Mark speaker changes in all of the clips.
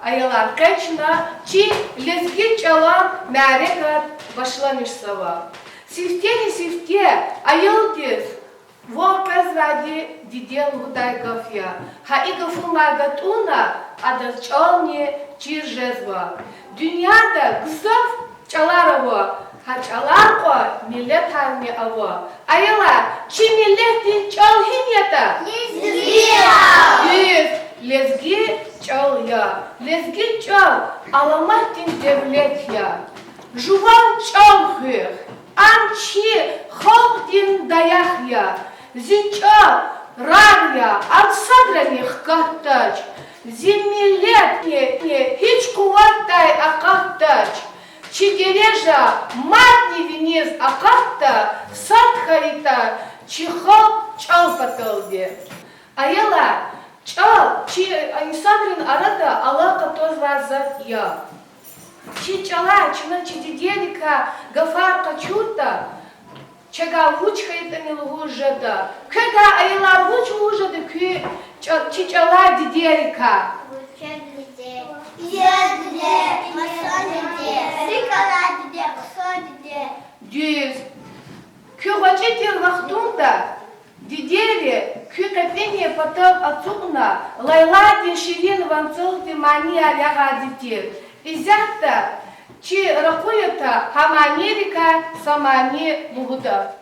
Speaker 1: Ayalar kaçına çi lezgi çalan mağrekat başlamışsava. Сифте ayıldız. Vorkaz vadi didel huday gafya. Ha igafun magatuna adas çalni çirjezva. Dünyada kızaf çalar ava. Ha çalar ko millet halini ava. Ayalar çi milletin çal himyata. Yüz lezgi çal ya. Lezgi çal alamatin devlet ya. Juvan çal hır. Анчи холдин даяхья, зича рарья, ансадрами хкаттач, зимилетне хич куваттай акаттач, чидережа матни вниз акатта, садхарита, чихал чал паталде. Аяла, чал, чи ансадрин арада алака тоз разат я. Чичала, чина чидиделика, гафарка чута, чага вучка это не лужада. Когда айла вуч лужада, ки чичала диделика. Дюз, ки вачетир вахтунда, дидели, ки капение потом отцугна, лайла дешевин ванцел мани аляга дитер. İzahta, çi rakuyata hamanirika samani buhuda.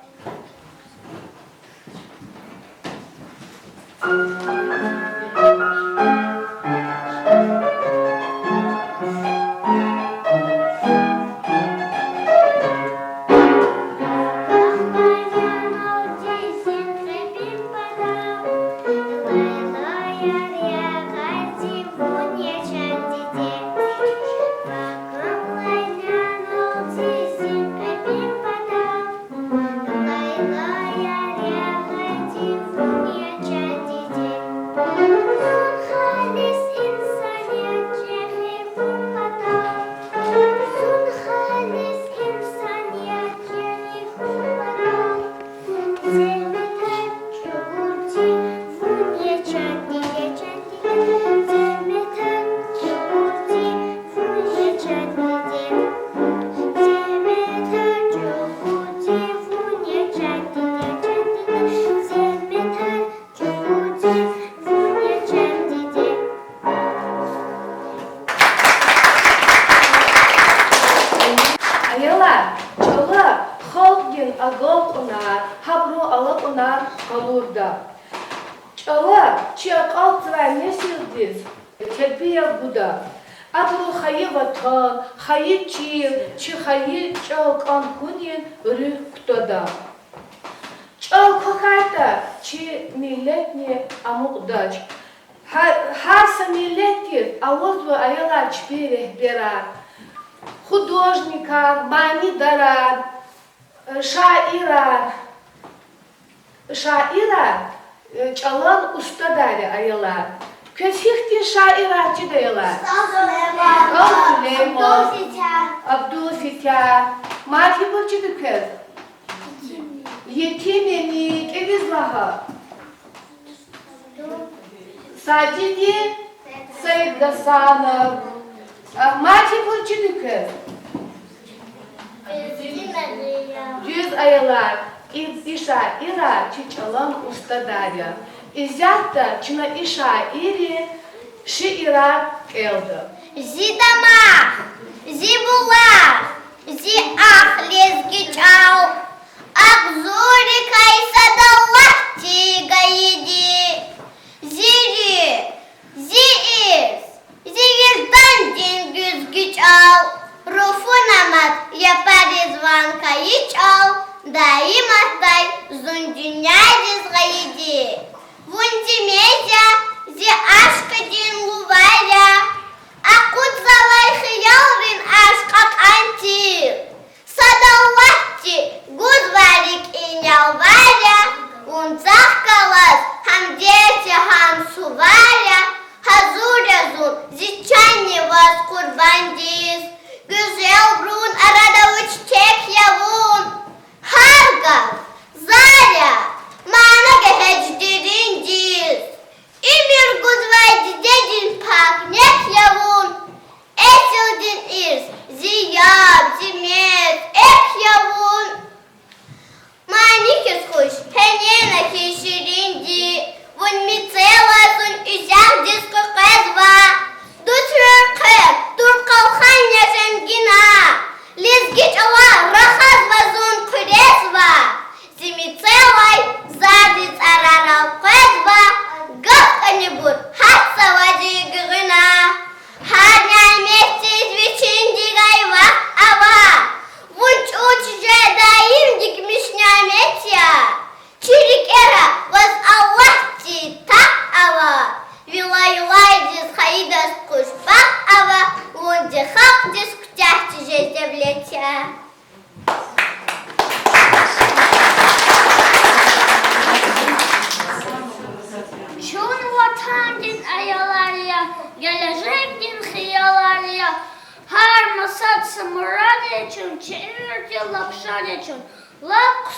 Speaker 1: Чала, чи акал цвайне силдиз, терпия буда. Абру хайи ватан, хайи чил, чи хайи чал канкунин рых ктода. Чал кохайта, чи милletне амуqdaч. Харса миллетир, авозва аяла чперех берар. Художникар, манидарар, шаирар. Шаирар, çalan ustadari ayalar. Kösihti şairarcı dayalar. Süleyman, Abdülfitah, Matibırcı kız. Yetimemik, Evizlaha. Sadidi, Said Gasanov, Matibırcı kız. Düz ayalar. İşa ira çiçalan ustadarya. İzyatta çına işa iri şiira elde.
Speaker 2: Zidama, zibula, zi lezgi çal. Akzuri kaysadallahti gayidi. Ziri, ziiz, ziyirdan cingüz çal. Rufunamat yapar izvankayı çal. Даим отдай, зундюнядис гаиди. Вунтимезя, зи ашкадин луваря. Акут залай хиялвин ашкак антир. Садаллахти, гудварик инялваря. Унцах калас, хамдете хам суваря. Hazurязун, зичанни вас курбандис. Güzel brun arada uç tek yavun. Harga, Zarya, mana gehecdirin ciz. İmir gudvaydi dedin pak nek yavun.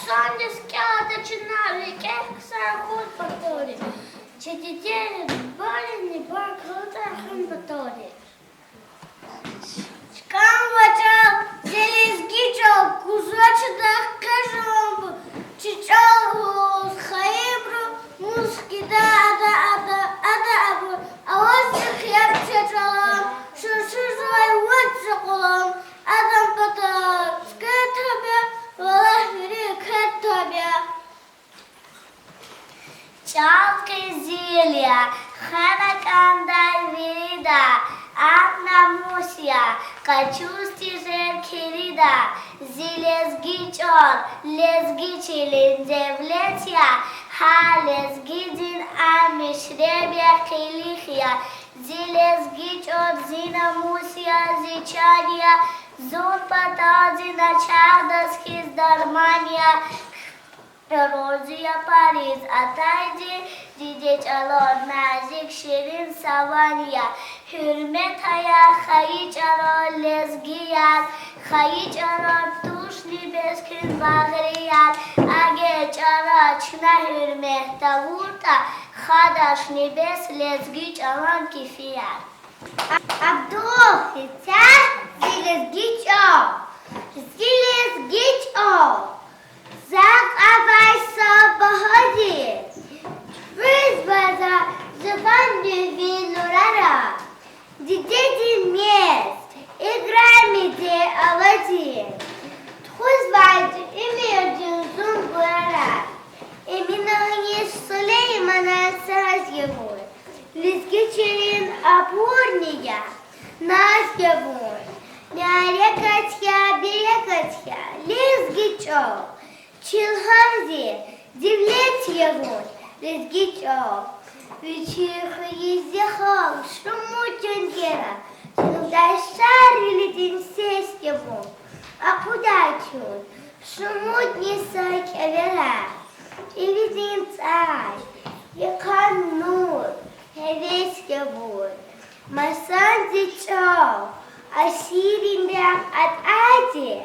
Speaker 2: соння скята чи навіки, саркут повторі. Чи дітей болені, бак глотахом повторі. Шкам вачал, зелезгичал, кусочек кажом, чичал хаибру, мускида, ада, а вот хлеб чичалам, шушизвай вачакулам, адам пата, скатабя, валахвири катабя. Чалки зелья, ханаканда вида, Anna Musia, Kachusti Zer Kirida, Zilesgichor, Lesgichilin Zevletia, Ha Lesgidin Amishrebia Kilichia, Zilesgichor Zina Musia Zichania, Zunpatazina Chadas His Darmania, Rozia Paris, Atayci, Cici Çalor, Nazik Şirin Savanya, Hürmet Haya, Xayi Çalor, Lezgiyat, Xayi Çalor, Tuşli Beskin Bağriyat, Age Çalor, Çına Hürmet Tavurta, Xadaş Nibes, Lezgi Çalor Kifiyat. Abdul, Hüter, Zilezgiço, Zilezgiço. Zag avaysa bahadir, Rızbaza zıvandı vinurara, Didedin miyest, İgramide aladir, Tuzvaydı imirdin zungurara, Eminayı Süleyman'a saz yavur, Lizgiçerin apurniya, naz yavur, Nârekatya birekatya, Lizgiço, Чилхамзи, девлет его, лезгичо, Вичих езехал, шуму тюнгера, Чилдай шарили день сесть его, А куда чун, шуму не саки вера, И виден царь, Якан нур, Хевес его, Масан дичо, Асирин бяк от Ади,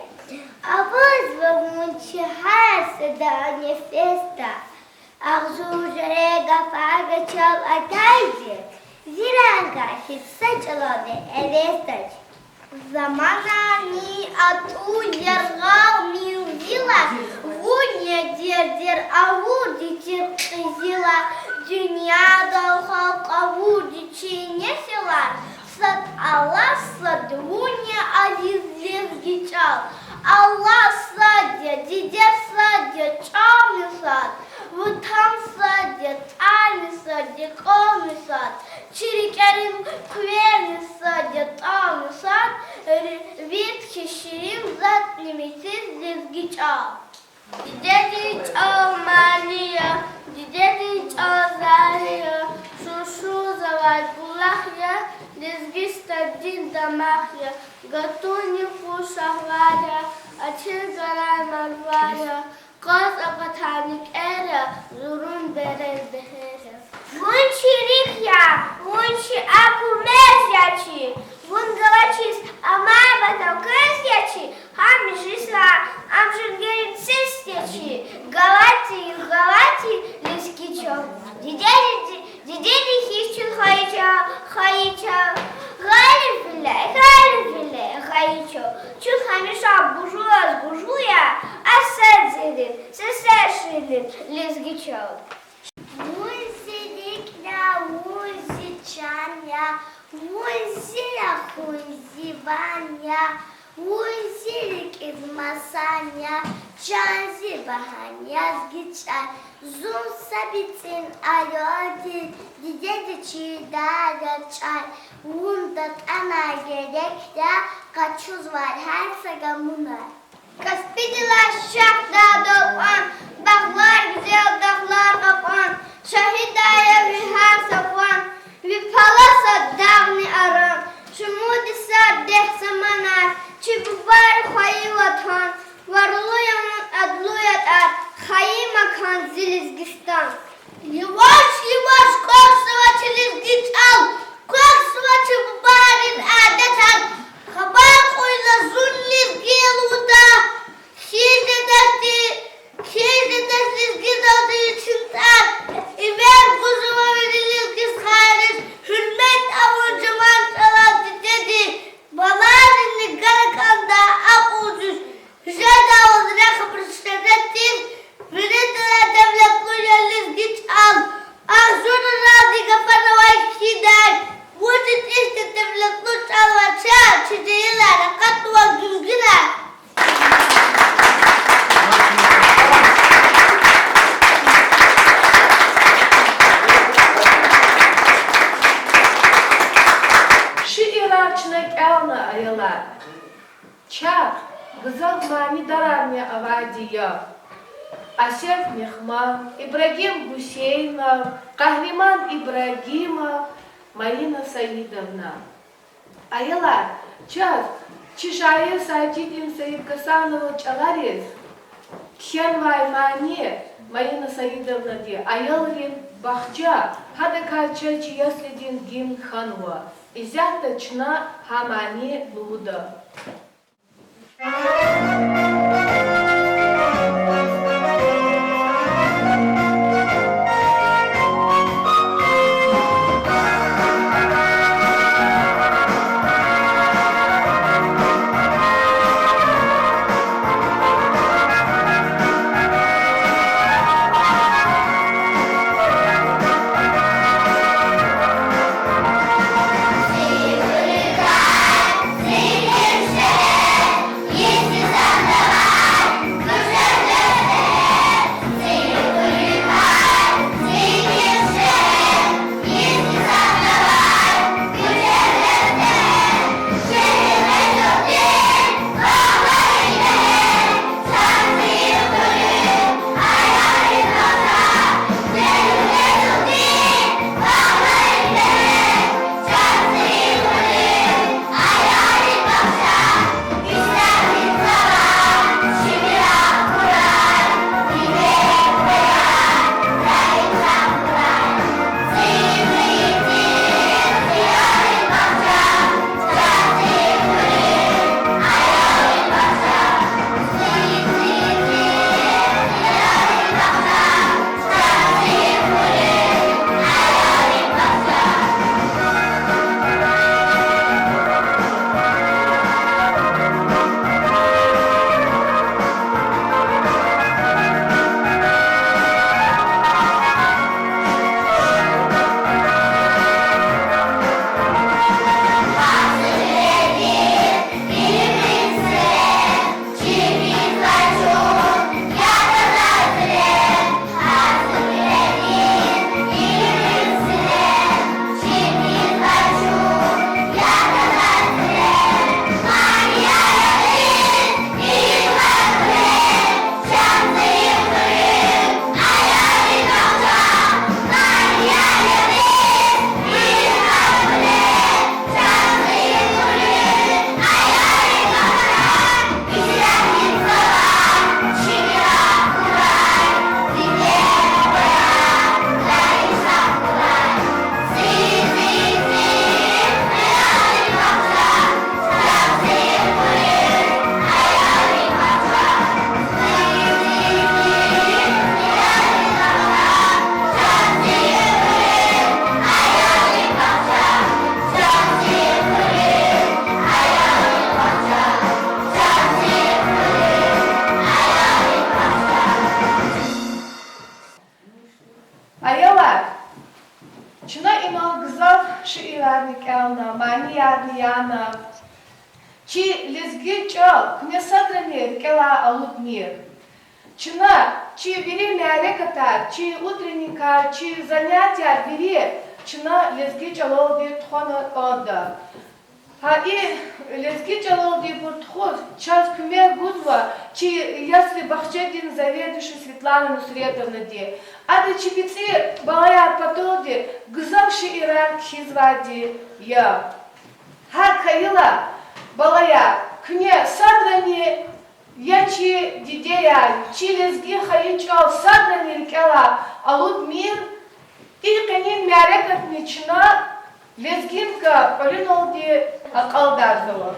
Speaker 2: А вызвал чихаса да нефеста, Ах жужрега пагачал атайди, Зиранга хитсачалоне эвестач. Замана ни ату яргал милзила, Вуня дердер авуди тиркизила, Дюня далхал кавуди чинесила, Сад Аллах сад Вуня азиз лезгичал, Allah sadya, Dide sadya, Çami sad, Vutam sadya, Tani sadya, Komi sad, Çirikerim kuveni sadya, Tami sad, Vitki şirin zat limitsiz dizgi çal. Dide çal maliya, Dide çal zahya, Şuşu zavay bulahya, Dizgi stadin damahya, Gatoни фушахваря, Ачилгарай марваря, Каз акатаник эря, Зурун берез бехеря. Вунчи рихя, вунчи акумезячи, Вун галачис, амайбатал кресячи, Хамишисла, амшингерин сестячи, Галати, лискичо. Дидели хищен хаича, Galifile, Xayiço, Çün hamişa burjuya, Asedzedir, Seseşidir, Lizgiço. Vunzidikna, vunziçanya, Vunzila hunzivanya, Vunzilik izmasanya, Canzi bahanya, Zgiçay, Zun sabitin ayodi, Didediçi dağaçay, Вунdat ana gerekte, Kaçuz var her sagamuna. Kaspidiler şahda doğan, Dağlar güzel dağlar kapan, Şahidaya vihar sapan, Vipalasa dağni aran, Şumudisa deh samanar, Çibubar xayi vatan, Varluyamun adluyat at, Xayi makan zilizgistan. Yavaş korsava çilizgiçal, Korsava çibubarin adetan, Xabar koyla zulliz gelуда, Şirdedati lizgi doğduğu çıntar. İber kuzuma beni lizgis hayriz. Hürmet avucuman çalardı dedi. Balarını karakanda ak ucuz. Hücre davuluna kıbrısladettir. Vünetlere devletlu yerliz git al. Arzunu razı kafanı vay kider. Vücut işte devletlu çalvaça. Çiçeğiyle katlıva düzgüler.
Speaker 1: Şiirarçına kelna ayalar. Çak, güzel mani dararnya avadiya. Asef Mehman, İbrahim Hüseyinov, Kahraman İbrahimov, Marina Saidovna. Ayalar, çak, Çişayir Sajidin Sayid Kasanovu çalarız. Kşenvay mani, Marina Saidovna diye. Ayalrin bahçe, hadi kalça çiyasledin gim hanva. İzahda çına hamani luda. Kelna, Maniyadni Yana, Чи лезги чал, кне садранир, кела алут мир. Чина, чи бери мяреката, чи утренника, чи занятия бери, чина лезги чалол ди тхона ода. Ha лезги чалол ди буртхоз, час кюме гудва, чи если бахчедин заведующий Светлана Нусретовна ди. Ада чипицы балая потоди, гзавши иран хизвади я. Ha каила, балая, кне садрани ячи дидея, чилезги хаичал садрани рикела, алуд мир, и канин мярекат нична, лезгинка полинолди акалдазала.